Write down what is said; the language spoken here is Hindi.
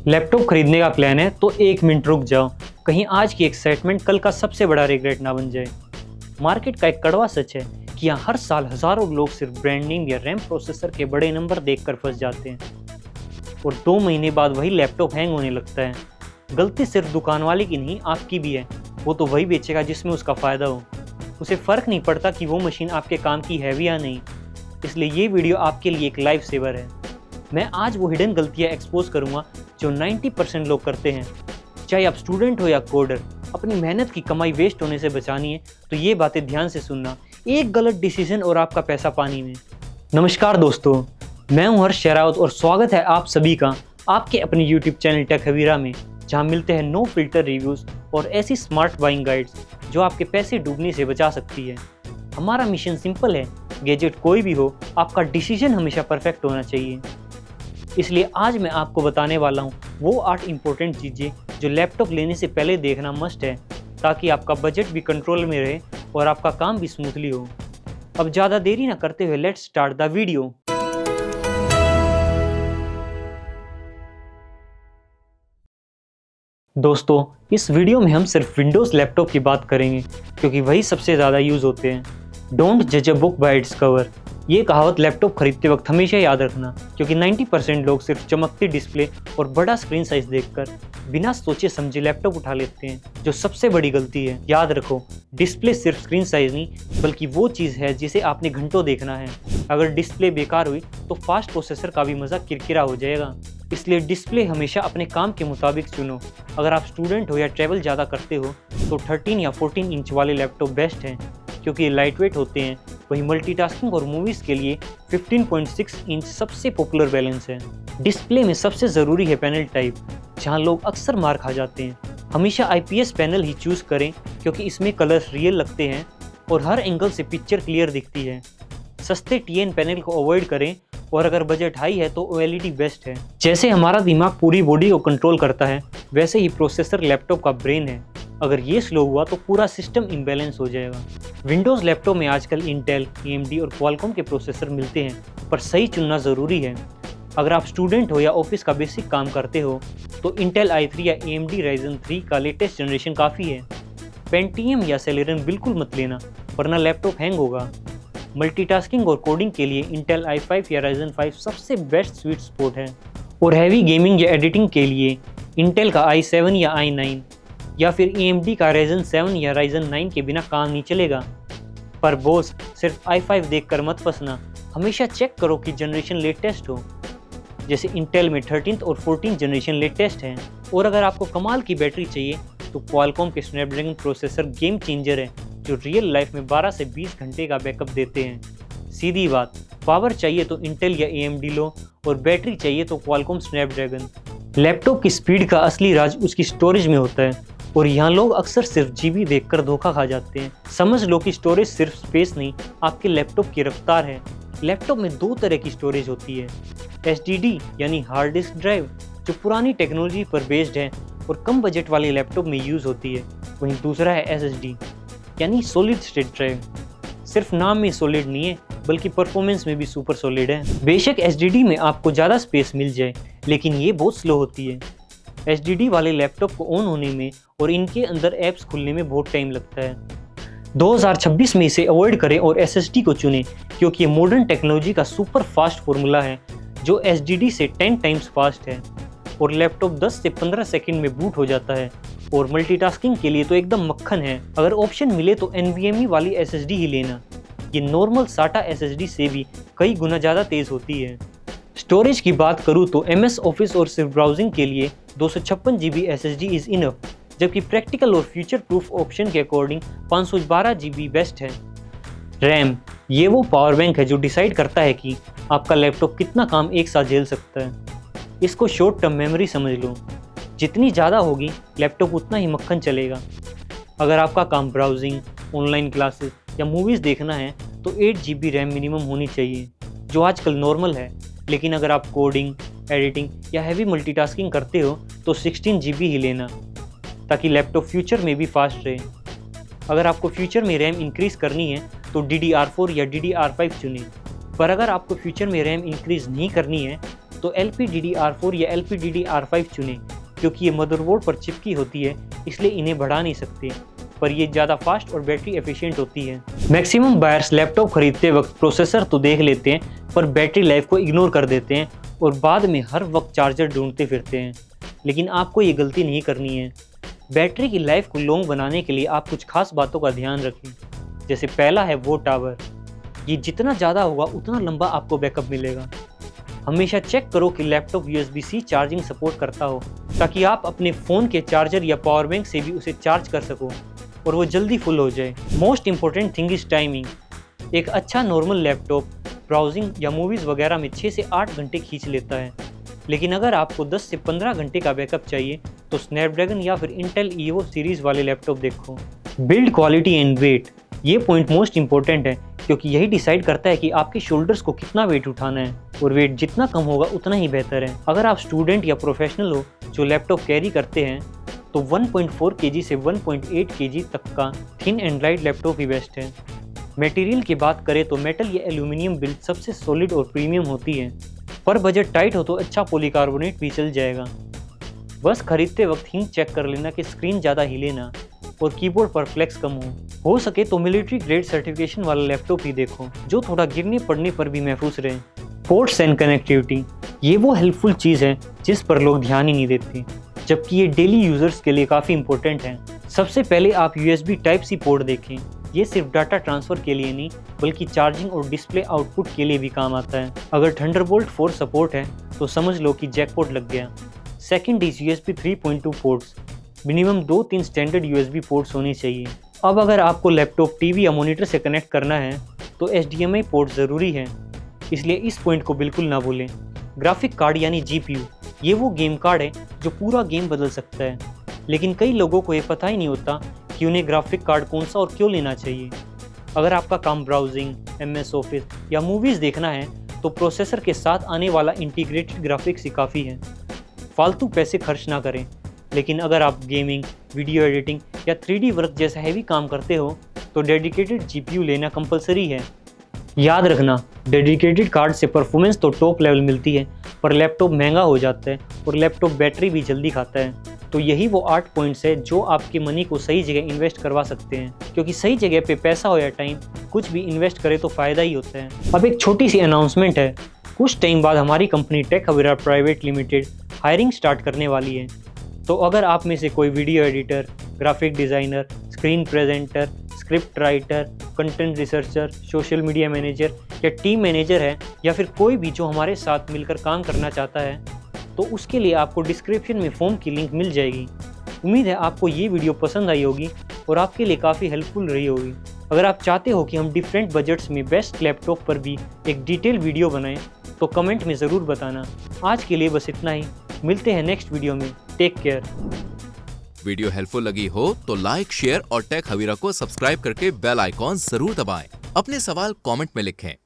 लैपटॉप खरीदने का प्लान है तो 1 मिनट रुक जाओ, कहीं आज की एक्साइटमेंट कल का सबसे बड़ा रिग्रेट ना बन जाए। मार्केट का एक कड़वा सच है कि यहाँ हर साल हजारों लोग सिर्फ ब्रांड नेम या रैम प्रोसेसर के बड़े नंबर देखकर फंस जाते हैं और 2 महीने बाद वही लैपटॉप हैंग होने लगता है। गलती सिर्फ दुकान वाले की नहीं, आपकी भी है। वो तो वही बेचेगा जिसमें उसका फ़ायदा हो। उसे फ़र्क नहीं पड़ता कि वो मशीन आपके काम की है भी या नहीं। इसलिए ये वीडियो आपके लिए एक लाइफ सेवर है। मैं आज वो हिडन गलतियाँ एक्सपोज करूँगा जो 90% लोग करते हैं। चाहे आप स्टूडेंट हो या कोडर, अपनी मेहनत की कमाई वेस्ट होने से बचानी है तो ये बातें ध्यान से सुनना। एक गलत डिसीजन और आपका पैसा पानी में। नमस्कार दोस्तों, मैं हूं हर्ष शेरावत और स्वागत है आप सभी का आपके अपने YouTube चैनल टेक हवीरा में, जहां मिलते हैं नो फिल्टर रिव्यूज़ और ऐसी स्मार्ट बाइंग गाइड्स जो आपके पैसे डूबने से बचा सकती है। हमारा मिशन सिंपल है, गैजेट कोई भी हो, आपका डिसीजन हमेशा परफेक्ट होना चाहिए। इसलिए आज मैं आपको बताने वाला हूँ वो 8 इम्पोर्टेंट चीज़ें जो लैपटॉप लेने से पहले देखना मस्ट है, ताकि आपका बजट भी कंट्रोल में रहे और आपका काम भी स्मूथली हो। अब ज़्यादा देरी ना करते हुए लेट्स स्टार्ट द वीडियो। दोस्तों, इस वीडियो में हम सिर्फ विंडोज़ लैपटॉप की बात करेंगे क्योंकि वही सबसे ज़्यादा यूज़ होते हैं। डोंट जज a book by its cover, ये कहावत लैपटॉप खरीदते वक्त हमेशा याद रखना, क्योंकि 90% लोग सिर्फ चमकती डिस्प्ले और बड़ा स्क्रीन साइज देखकर बिना सोचे समझे लैपटॉप उठा लेते हैं, जो सबसे बड़ी गलती है। याद रखो, डिस्प्ले सिर्फ स्क्रीन साइज नहीं बल्कि वो चीज़ है जिसे आपने घंटों देखना है। अगर डिस्प्ले बेकार हुई तो फास्ट प्रोसेसर का भी मज़ा किरकिरा हो जाएगा। इसलिए डिस्प्ले हमेशा अपने काम के मुताबिक चुनो। अगर आप स्टूडेंट हो या ट्रैवल ज़्यादा करते हो तो 13 या 14 इंच वाले लैपटॉप बेस्ट हैं, क्योंकि ये लाइट वेट होते हैं। वहीं मल्टीटास्किंग और मूवीज़ के लिए 15.6 इंच सबसे पॉपुलर बैलेंस है। डिस्प्ले में सबसे ज़रूरी है पैनल टाइप, जहां लोग अक्सर मार खा जाते हैं। हमेशा IPS पैनल ही चूज़ करें, क्योंकि इसमें कलर्स रियल लगते हैं और हर एंगल से पिक्चर क्लियर दिखती है। सस्ते TN पैनल को अवॉइड करें और अगर बजट हाई है तो OLED बेस्ट है। जैसे हमारा दिमाग पूरी बॉडी को कंट्रोल करता है, वैसे ही प्रोसेसर लैपटॉप का ब्रेन है। अगर ये स्लो हुआ तो पूरा सिस्टम इम्बैलेंस हो जाएगा। विंडोज़ लैपटॉप में आजकल इंटेल, AMD और क्वालकॉम के प्रोसेसर मिलते हैं, पर सही चुनना ज़रूरी है। अगर आप स्टूडेंट हो या ऑफिस का बेसिक काम करते हो तो इंटेल i3 या AMD Ryzen 3 का लेटेस्ट जनरेशन काफ़ी है। पेंटियम या सेलेरन बिल्कुल मत लेना, वरना लैपटॉप हैंग होगा। मल्टीटास्किंग और कोडिंग के लिए इंटेल i5 या Ryzen 5 सबसे बेस्ट स्वीट स्पॉट है, और हैवी गेमिंग या एडिटिंग के लिए इंटेल का i7 या i9 या फिर AMD का Ryzen 7 या Ryzen 9 के बिना काम नहीं चलेगा। पर बॉस, सिर्फ i5 देखकर मत फंसना, हमेशा चेक करो कि जनरेशन लेटेस्ट हो। जैसे इंटेल में 13th और 14th जनरेशन लेटेस्ट हैं। और अगर आपको कमाल की बैटरी चाहिए तो क्वालकॉम के स्नैपड्रैगन प्रोसेसर गेम चेंजर है, जो रियल लाइफ में 12 से 20 घंटे का बैकअप देते हैं। सीधी बात, पावर चाहिए तो इंटेल या AMD लो और बैटरी चाहिए तो क्वालकॉम स्नैपड्रैगन। लैपटॉप की स्पीड का असली राज उसकी स्टोरेज में होता है, और यहाँ लोग अक्सर सिर्फ GB देखकर धोखा खा जाते हैं। समझ लो कि स्टोरेज सिर्फ स्पेस नहीं, आपके लैपटॉप की रफ्तार है। लैपटॉप में 2 तरह की स्टोरेज होती है, HDD यानी हार्ड डिस्क ड्राइव, जो पुरानी टेक्नोलॉजी पर बेस्ड है और कम बजट वाले लैपटॉप में यूज़ होती है। वहीं दूसरा है SSD यानी सॉलिड स्टेट ड्राइव। सिर्फ नाम में सॉलिड नहीं है, बल्कि परफॉर्मेंस में भी सुपर सॉलिड है। बेशक SSD में आपको ज़्यादा स्पेस मिल जाए, लेकिन ये बहुत स्लो होती है। HDD वाले लैपटॉप को ऑन होने में और इनके अंदर ऐप्स खुलने में बहुत टाइम लगता है। 2026 में इसे अवॉइड करें और SSD को चुनें, क्योंकि ये मॉडर्न टेक्नोलॉजी का सुपर फास्ट फार्मूला है जो HDD से 10 टाइम्स फास्ट है, और लैपटॉप 10 से 15 सेकंड में बूट हो जाता है। और मल्टीटास्किंग के लिए तो एकदम मक्खन है। अगर ऑप्शन मिले तो NVMe वाली SSD ही लेना, ये नॉर्मल SATA SSD से भी कई गुना ज़्यादा तेज़ होती है। स्टोरेज की बात करूँ तो MS ऑफिस और सिर्फ ब्राउजिंग के लिए 256 GB SSD इज़ इनफ, जबकि प्रैक्टिकल और फ्यूचर प्रूफ ऑप्शन के अकॉर्डिंग 512 GB बेस्ट है। रैम, ये वो पावर बैंक है जो डिसाइड करता है कि आपका लैपटॉप कितना काम एक साथ झेल सकता है। इसको शॉर्ट टर्म मेमोरी समझ लो, जितनी ज़्यादा होगी लैपटॉप उतना ही मक्खन चलेगा। अगर आपका काम ब्राउजिंग, ऑनलाइन क्लासेस या मूवीज़ देखना है तो 8 GB रैम मिनिमम होनी चाहिए, जो आजकल नॉर्मल है। लेकिन अगर आप कोडिंग, एडिटिंग या हैवी मल्टीटास्किंग करते हो तो 16 GB ही लेना, ताकि लैपटॉप फ्यूचर में भी फास्ट रहे। अगर आपको फ्यूचर में रैम इंक्रीज़ करनी है तो DDR4 या DDR5 चुनें। पर अगर आपको फ्यूचर में रैम इंक्रीज़ नहीं करनी है तो LPDDR4 या LPDDR5 चुनें, क्योंकि ये मदरबोर्ड पर चिपकी होती है, इसलिए इन्हें बढ़ा नहीं सकते, पर ये ज़्यादा फास्ट और बैटरी एफिशिएंट होती है। मैक्सिमम बायर्स लैपटॉप खरीदते वक्त प्रोसेसर तो देख लेते हैं, पर बैटरी लाइफ को इग्नोर कर देते हैं और बाद में हर वक्त चार्जर ढूंढते फिरते हैं। लेकिन आपको ये गलती नहीं करनी है। बैटरी की लाइफ को लॉन्ग बनाने के लिए आप कुछ खास बातों का ध्यान रखें। जैसे पहला है वॉट आवर। ये जितना ज़्यादा होगा उतना लंबा आपको बैकअप मिलेगा। हमेशा चेक करो कि लैपटॉप USB-C चार्जिंग सपोर्ट करता हो, ताकि आप अपने फ़ोन के चार्जर या पावर बैंक से भी उसे चार्ज कर सको और वो जल्दी फुल हो जाए। Most important thing is timing. एक अच्छा नॉर्मल लैपटॉप ब्राउजिंग या मूवीज़ वगैरह में 6 से 8 घंटे खींच लेता है, लेकिन अगर आपको 10 से 15 घंटे का बैकअप चाहिए तो स्नैपड्रैगन या फिर इंटेल ईवो सीरीज़ वाले लैपटॉप देखो। Build quality and weight. ये पॉइंट मोस्ट इंपॉर्टेंट है, क्योंकि यही डिसाइड करता है कि आपके शोल्डर्स को कितना वेट उठाना है, और वेट जितना कम होगा उतना ही बेहतर है। अगर आप स्टूडेंट या प्रोफेशनल हो जो लैपटॉप कैरी करते हैं तो 1.4 kg से 1.8 kg तक का thin and light laptop he best है। मटेरियल की बात करें तो मेटल या एल्यूमिनियम बिल्ड सबसे सॉलिड और प्रीमियम होती है, पर बजट टाइट हो तो अच्छा पॉलीकार्बोनेट भी चल जाएगा। बस खरीदते वक्त हिंट चेक कर लेना कि स्क्रीन ज़्यादा हिले ना और कीबोर्ड पर फ्लेक्स कम हो सके तो मिलिट्री ग्रेड सर्टिफिकेशन वाला लैपटॉप ही देखो, जो थोड़ा गिरने पड़ने पर भी महफूज रहे। Ports and connectivity. ये वो हेल्पफुल चीज़ है जिस पर लोग ध्यान ही नहीं देते, जबकि ये डेली यूजर्स के लिए काफ़ी इंपॉर्टेंट है। सबसे पहले आप USB Type-C पोर्ट देखें। ये सिर्फ डाटा ट्रांसफ़र के लिए नहीं, बल्कि चार्जिंग और डिस्प्ले आउटपुट के लिए भी काम आता है। अगर थंडरबोल्ट 4 सपोर्ट है तो समझ लो कि जैकपॉट लग गया। Second is USB 3.2 ports. Minimum 2-3 standard USB ports होने चाहिए। अब अगर आपको लैपटॉप, टीवी या मॉनिटर से कनेक्ट करना है तो HDMI पोर्ट ज़रूरी है, इसलिए इस पॉइंट को बिल्कुल ना भूलें। ग्राफिक कार्ड यानी GPU, ये वो गेम कार्ड है जो पूरा गेम बदल सकता है, लेकिन कई लोगों को ये पता ही नहीं होता कि उन्हें ग्राफिक कार्ड कौन सा और क्यों लेना चाहिए। अगर आपका काम ब्राउजिंग, MS ऑफिस या मूवीज़ देखना है तो प्रोसेसर के साथ आने वाला इंटीग्रेटेड ग्राफिक्स ही काफ़ी है। फालतू पैसे खर्च ना करें, लेकिन अगर आप गेमिंग, वीडियो एडिटिंग या 3D वर्क जैसा हैवी काम करते हो तो डेडिकेटेड GPU लेना कंपलसरी है। याद रखना, डेडिकेटेड कार्ड से परफॉर्मेंस तो टॉप लेवल मिलती है, पर लैपटॉप महंगा हो जाता है और लैपटॉप बैटरी भी जल्दी खाता है। तो यही वो 8 पॉइंट्स है जो आपके मनी को सही जगह इन्वेस्ट करवा सकते हैं, क्योंकि सही जगह पे पैसा हो या टाइम, कुछ भी इन्वेस्ट करे तो फ़ायदा ही होता है। अब एक छोटी सी अनाउंसमेंट है। कुछ टाइम बाद हमारी company tech Haveera private limited hiring start करने वाली है। तो अगर आप में से कोई video editor, graphic designer, screen presenter, script writer, content researcher, social media manager या टीम मैनेजर है, या फिर कोई भी जो हमारे साथ मिलकर काम करना चाहता है, तो उसके लिए आपको डिस्क्रिप्शन में फॉर्म की लिंक मिल जाएगी। उम्मीद है आपको ये वीडियो पसंद आई होगी और आपके लिए काफ़ी हेल्पफुल रही होगी। अगर आप चाहते हो कि हम डिफरेंट बजट्स में बेस्ट लैपटॉप पर भी एक डिटेल वीडियो बनाएं तो कमेंट में ज़रूर बताना। आज के लिए बस इतना ही, मिलते हैं नेक्स्ट वीडियो में। Take care. वीडियो हेल्पफुल लगी हो तो लाइक, शेयर और टेक हवीरा को सब्सक्राइब करके बेल आइकॉन जरूर दबाएं। अपने सवाल कमेंट में लिखें।